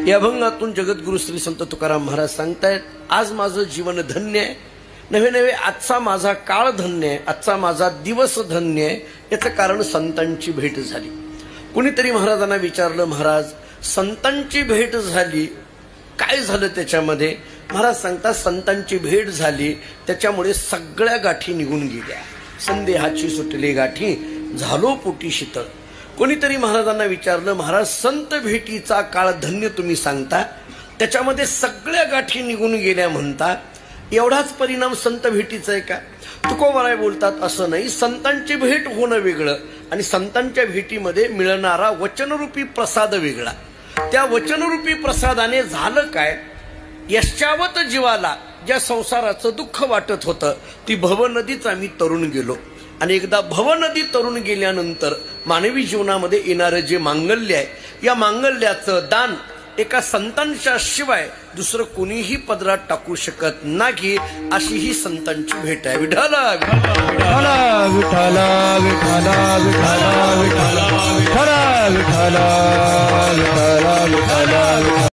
या अभंगातून जगद्गुरु श्री संत तुकाराम महाराज सांगतायत, आज माझं जीवन धन्य आहे, नव्हे नव्हे आजचा माझा काळ धन्य आहे, आजचा माझा दिवस धन्य आहे. याचं कारण संतांची भेट झाली. कुणीतरी महाराजांना विचारलं, महाराज संतांची भेट झाली, काय झालं त्याच्यामध्ये? महाराज सांगतात, संतांची भेट झाली त्याच्यामुळे सगळ्या गाठी निघून गेल्या, संदेहाची सुटली गाठी, झालो पोटी शीतळ. कोणीतरी महाराजांना विचारलं, महाराज संत भेटीचा काळ धन्य तुम्ही सांगता, त्याच्यामध्ये सगळ्या गाठी निघून गेल्या म्हणता, एवढाच परिणाम संत भेटीचा आहे का? तुकोबाराय बोलतात, असं नाही. संतांची भेट होणं वेगळं आणि संतांच्या भेटीमध्ये मिळणारा वचनरूपी प्रसाद वेगळा. त्या वचनरूपी प्रसादाने झालं काय? यश्चावत जीवाला ज्या संसाराचं दुःख वाटत होतं, ती भवनदीच आम्ही तरुण गेलो. आणि एकदा भवनदी तरुण गेल्यानंतर मानवी जीवनामध्ये येणारं जे मांगल्य आहे, या मांगल्याचं दान एका संतांच्या शिवाय दुसरं कोणीही पदरात टाकू शकत नाही. अशी ही संतांची भेट आहे. विठ्ठल विठ्ठल विठ्ठल विठ्ठल विठ्ठल विठ्ठल विठ्ठल विठ्ठल विठ्ठल विठ्ठल.